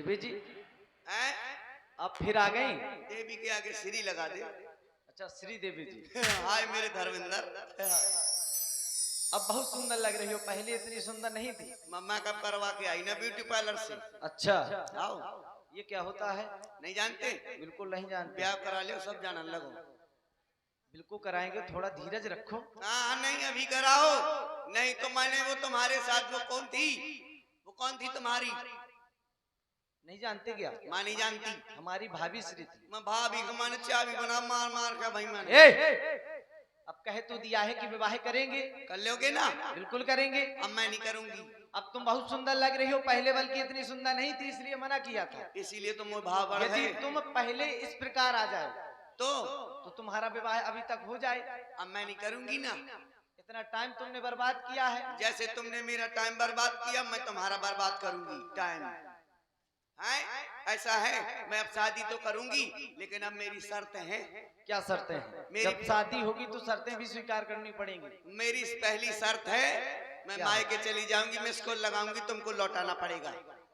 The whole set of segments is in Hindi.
देवी जी हैं? आप फिर आ गई? देवी के आगे श्री लगा दे। अच्छा श्री देवी जी, हाय मेरे धर्मेंद्र। अब बहुत सुंदर लग रही हो, पहले इतनी सुंदर नहीं थी। मम्मा कब करवा के आई ना ब्यूटी पार्लर से। अच्छा आओ, ये क्या होता है? नहीं जानते? बिल्कुल नहीं जानते। ब्याह करा लियो, सब जानने लगो। बिल्कुल कराएंगे, थोड़ा धीरज रखो। हाँ नहीं अभी कराओ, नहीं तो मैंने वो तुम्हारे साथ वो कौन थी, वो कौन थी तुम्हारी? नहीं जानते क्या? माँ नहीं जानती? हमारी भाभी श्री थी। मैं भाभी को मैंने चाबी बना मार मार के भाई मैंने। अब कहे तो दिया है कि विवाह करेंगे। कर लोगे ना? बिल्कुल करेंगे। अब मैं नहीं करूंगी। अब तुम बहुत सुंदर लग रही हो, पहले बल्कि इतनी सुंदर नहीं थी, इसलिए मना किया था। इसीलिए तुम वो भाव बढ़ यदि गए। तुम पहले इस प्रकार आ जाओ तो तुम्हारा विवाह अभी तक हो जाए। अब मैं नहीं करूंगी ना। इतना टाइम तुमने बर्बाद किया है। जैसे तुमने मेरा टाइम बर्बाद किया, मैं तुम्हारा बर्बाद करूंगी टाइम। है ऐसा है, मैं अब शादी तो करूंगी, लेकिन अब मेरी शर्तें हैं। क्या शर्तें हैं? जब शादी होगी तो शर्तें भी स्वीकार करनी पड़ेंगी। मेरी पहली शर्त है, मैं मायके चली जाऊंगी, मैं इसको लगाऊंगी, तुमको लौटाना पड़ेगा।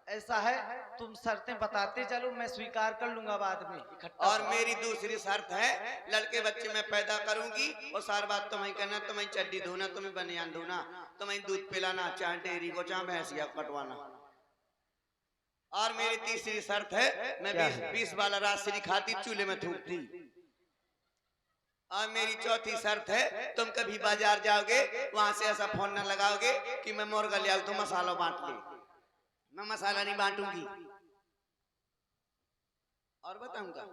ऐसा है, तुम शर्तें बताते चलो, मैं स्वीकार कर लूंगा बाद में इकट्ठा। और मेरी दूसरी शर्त है, लड़के बच्चे मैं पैदा करूंगी और सारी बात तुम्हें करना, तुम्हें चड्डी धोना, तुम्हें बनियान धोना, तुम्हें दूध पिलाना, चाहे डेयरी को चाहे भैंसिया कटवाना। और मेरी तीसरी शर्त है, मैं 20 वाला राशि खाती चूल्हे में थूकती। और मेरी चौथी शर्त है, तुम कभी बाजार जाओगे वहां से ऐसा फोन न लगाओगे कि मैं मुर्गा ले आऊं तो मसाला बांट ले। मैं मसाला नहीं बांटूंगी। और बताऊंगा,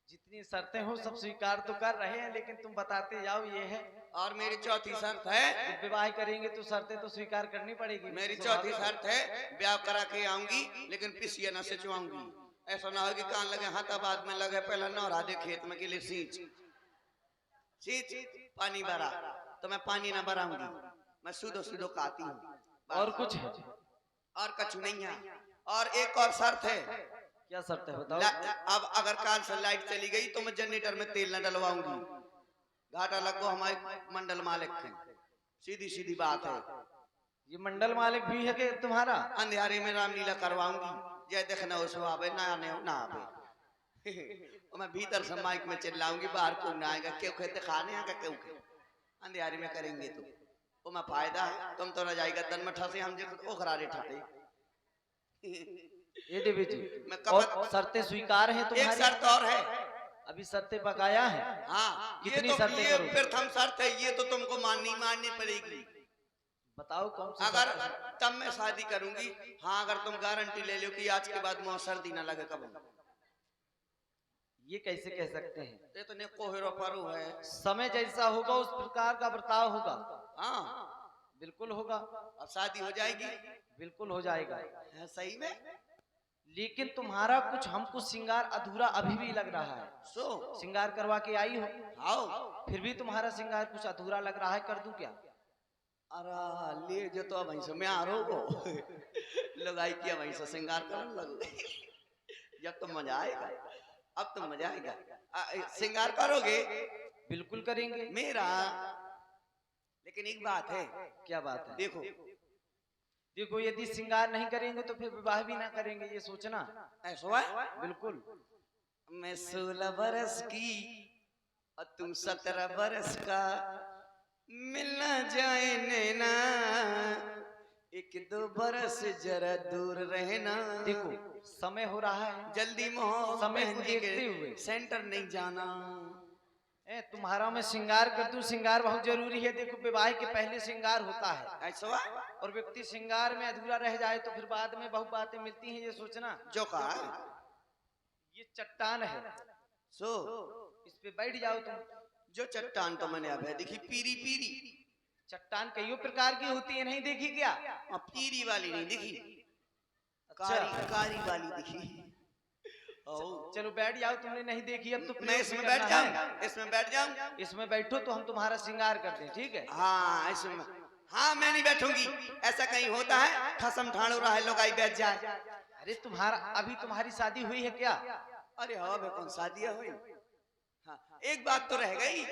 जितनी शर्तें हो सब स्वीकार तो कर रहे हैं, लेकिन तुम बताते जाओ ये है। और मेरी चौथी शर्त है, जब विवाह करेंगे तो शर्तें तो स्वीकार करनी पड़ेगी। मेरी चौथी शर्त है, ब्याह करा के आऊंगी लेकिन पिसिया न सिचवाऊंगी। ऐसा ना हो कि कान लगे हाथाबाद में लगे, पहला नौरा दे खेत में के लिए सींच पानी भरा, तो मैं पानी ना भराऊंगी, मैं सुधो सुधो खाती हूँ। और कुछ है? और कछु नहीं है। और एक और शर्त है। क्या शर्त है बताओ? अब अगर काल से लाइट चली गई तो मैं जनरेटर में तेल न डलवाऊंगी, घाटा लगो हमारे मंडल मालिक के। सीधी सीधी बात है। ये मंडल मालिक भी है कि तुम्हारा? अंधेरे में रामलीला करवाऊंगी, जय देखना उसमें आवे ना आने ना आवे। मैं भीतर से माइक में चिल्लाऊंगी, बाहर को ना आएगा, क्यों कहते खाने आएगा, क्यों अंधेरे में करेंगे तो मैं फायदा है। तुम तो न जाएगा तन में ठसे, हम जो ओखरारे ठाटे। ये देवी जी, मैं और शर्तें स्वीकार है तुम्हारी? एक शर्त और है। अभी शर्तें बकाया है? हाँ, कितनी ये तो शर्तें ये करोगे? प्रथम शर्त है, ये तो तुमको माननी पड़ेगी। बताओ कौन सी अगर शर्त? तब मैं शादी करूंगी। हाँ, अगर तुम गारंटी ले लो कि आज के बाद मुझे सर्दी ना लगे कब। ये कैसे कह सकते हैं? ये तो ने कोहरो परो है। समय जैसा होगा उस प्रकार का बर्ताव होगा। हाँ बिल्कुल होगा। अब शादी हो जाएगी। बिल्कुल हो जाएगा। सही में, लेकिन तुम्हारा कुछ हमको श्रृंगार अधूरा अभी भी लग रहा है। श्रृंगार करवा के आई हो, आओ, फिर भी तुम्हारा श्रृंगार कुछ अधूरा लग रहा है, कर दूं क्या? अरे ले जो तो वहीं से मैं आ रहा हूँ लगाई किया वहीं से श्रृंगार करने लगो। जब तो मजा आएगा, अब तो मजा आएगा। श्रृंगार करोगे? बिल्कुल करेंगे मेरा, लेकिन एक बात है। क्या बात है? देखो देखो, यदि श्रृंगार नहीं करेंगे तो फिर विवाह भी ना करेंगे, ये सोचना। ऐसा है? बिल्कुल। मैं 16 बरस की और तुम 17 बरस का, मिलना जाए नैना, 1-2 बरस जरा दूर रहना। देखो समय हो रहा है, जल्दी मोह समय को देखते हुए सेंटर नहीं जाना। तुम्हारा मैं श्रृंगार कर दूं, श्रृंगार बहुत जरूरी है। देखो विवाह के पहले श्रृंगार होता है, ऐसा? और व्यक्ति श्रृंगार में अधूरा रह जाए तो फिर बाद में बहुत बातें मिलती हैं, ये सोचना। जो कहा, ये चट्टान है, इस पे बैठ जाओ तुम। जो चट्टान तो मैंने अब देखी, पीरी पीरी चट्टान कई प्रकार की होती है, नहीं देखी क्या? पीरी वाली नहीं दिखी, अच्छा। कारी वाली दिखी। चलो बैठ जाओ, तुमने नहीं देखी अब तो मैं इसमें बैठ जाऊं, इसमें बैठ जाऊं। इसमें बैठो तो हम तुम्हारा श्रृंगार कर दें, ठीक है? हाँ इसमें, हाँ मैं नहीं बैठूंगी। ऐसा कहीं होता है खसम ठाणो रहा है, लोग आई बैठ जाए। अरे तुम्हारा अभी तुम्हारी शादी हुई है क्या? अरे हाँ बे, कौन शादी हुई? हाँ, एक बात तो रह गई,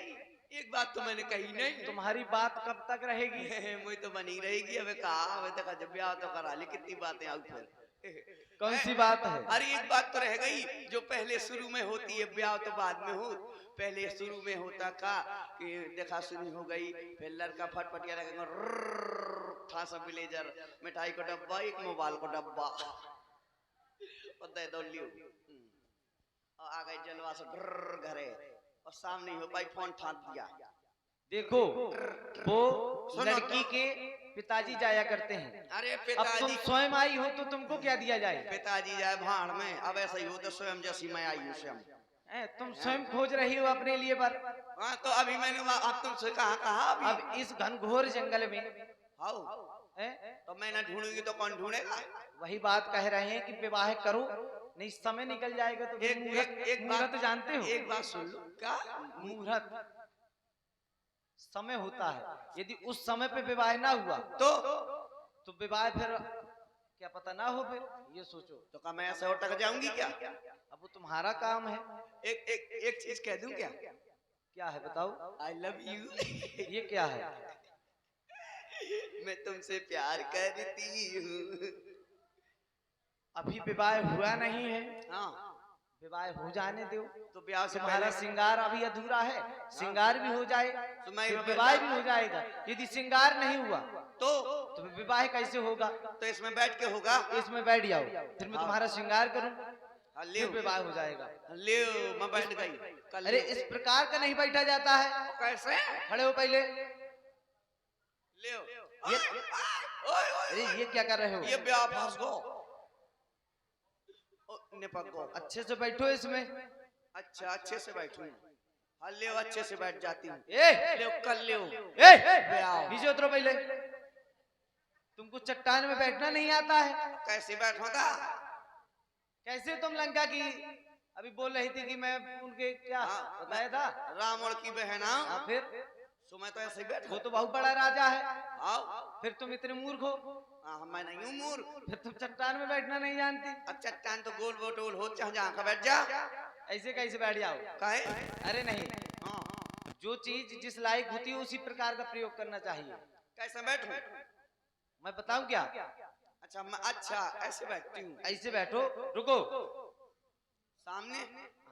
एक बात तो मैंने कही नहीं। तुम्हारी बात कब तक रहेगी? मुझे तो बनी रहेगी। अब कहा, अब तक जब ब्याह तो करा ली, कितनी बातें आउ फिर। कौन सी बात है? अरे एक बात तो रह गई, जो पहले शुरू में होती है, ब्याह तो बाद में हो। पहले शुरू में होता का कि देखा सुनी हो गई, फिर लड़का फटफटिया लगेगा, था सब ब्लेजर, मिठाई को डब्बा, एक मोबाइल को डब्बा और दे दो लियो, और आ गए जलवा से घरे, और सामने हो भाई फोन ठाक दिया। देखो वो सुनो लड़की के पिताजी जाया करते हैं। अरे अब तुम पिताजी, स्वयं आई हो तो तुमको क्या दिया जाए? पिताजी जाए भाड़ में, अब ऐसा ही हो तो स्वयं जैसी मैं आई हूँ स्वयं। तुम स्वयं खोज रही हो अपने लिए पर। हाँ तो अभी मैंने अब तुमसे कहा अभी। अब इस घनघोर जंगल में आओ, तो मैं ना ढूंढूंगी तो कौन ढूंढेगा? वही बात कह रहे हैं कि विवाह करो, नहीं समय निकल जाएगा तो एक मुहूर्त जानते हो? एक बात सुन लो, क्या मुहूर्त समय होता है, यदि उस समय पे विवाह ना हुआ तो विवाह फिर क्या पता ना हो, फिर ये सोचो। तो क्या मैं ऐसे अटक जाऊंगी क्या? अब वो तुम्हारा काम है। एक चीज कह दूं क्या? क्या है बताओ? I love you. ये क्या है? मैं तुमसे प्यार करती हूँ। अभी विवाह हुआ नहीं है, हाँ विवाह हो जाने दो। तो ब्याह से तुम्हारा पहले श्रृंगार अभी अधूरा है, श्रृंगार भी हो जाए तो मैं फिर विवाह भी हो जाएगा। यदि श्रृंगार नहीं हुआ तो विवाह कैसे होगा? तो इसमें बैठ के होगा। इसमें बैठ जाओ, फिर मैं तुम्हारा श्रृंगार करूं, ले फिर विवाह हो जाएगा। ले मैं बैठ गई कल। अरे इस प्रकार का नहीं बैठा जाता है। कैसे? खड़े हो पहले। ले ये अरे ये क्या कर रहे हो? ये ब्याह फंस गो, निपट गो। अच्छे से बैठो इसमें। अच्छा अच्छे से बैठूं। हाँ ले अच्छे से बैठ जाती हूँ। ए ले कल ले ए नीचे उतरो पहले। तुमको चट्टान में बैठना नहीं आता है? कैसे बैठोगा? कैसे तुम लंका की अभी बोल रही थी कि मैं उनके क्या बताया था? रावण की बहन। हाँ फिर तो मैं तो ऐसे बैठ। वो तो बहुत बड़ा राजा है, आओ फिर तुम इतने मूर्ख हो। मैं नहीं हूँ मूर्ख। फिर तुम चट्टान में बैठना नहीं जानती? अब चट्टान तो गोल बोटोल हो, चाहे जहाँ का बैठ जा। ऐसे कैसे बैठ जाओ? काहे? अरे नहीं, हाँ जो चीज जिस लायक होती है उसी प्रकार का प्रयोग करना चाहिए। कैसे बैठूं? मैं बताऊं क्या? अच्छा ऐसे बैठती हूँ। ऐसे बैठो, रुको। सामने?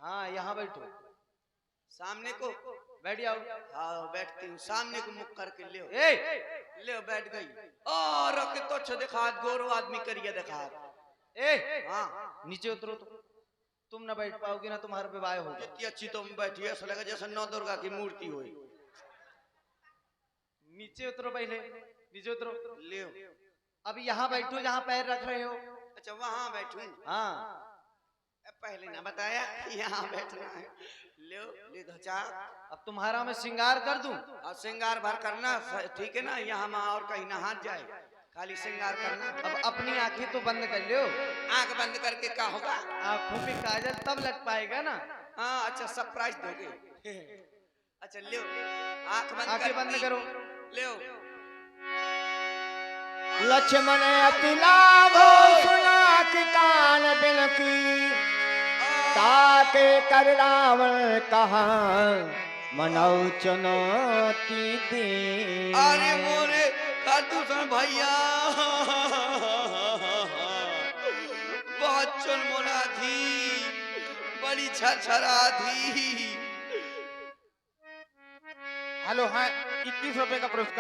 हाँ यहाँ बैठो, सामने को बैठ जाओ। हाँ बैठती हूँ, सामने को मुख करके ले ए बैठ गई। और तो अच्छा दिखा, गोरो आदमी करिए दिखा। हाँ नीचे उतरो। तुम ना बैठ पाओगे ना तुम्हारा विवाह होगा। इतनी अच्छी तुम बैठी है, ऐसा लगा जैसे नौ दुर्गा की मूर्ति हुई। नीचे उतरो पहले, नीचे उतरो। ले अभी यहाँ बैठो जहाँ पैर रख रहे हो। अच्छा वहाँ बैठूं? हाँ पहले ना बताया यहाँ बैठना है। ले धचा। अब तुम्हारा मैं श्रृंगार कर दूं? और श्रृंगार भर करना ठीक है ना, यहाँ और कहीं ना हाथ जाए, खाली श्रृंगार करना। अब अपनी आंखें तो बंद कर लो। आंख बंद करके क्या होगा? आंखों पे काजल तब लग पाएगा ना। हाँ अच्छा सरप्राइज दोगे। अच्छा ले आंखें बंद करो। ले लक्ष्मण अति लाभो सुना कि कान बिनती, ताके कर रावण कहा मनौ चुनौती दी। अरे मोरे खाटूसन भैया बहुत चुनमुना थी, बड़ी छरछरा थी। हेलो, हाँ 21 रुपए का पुरस्कार।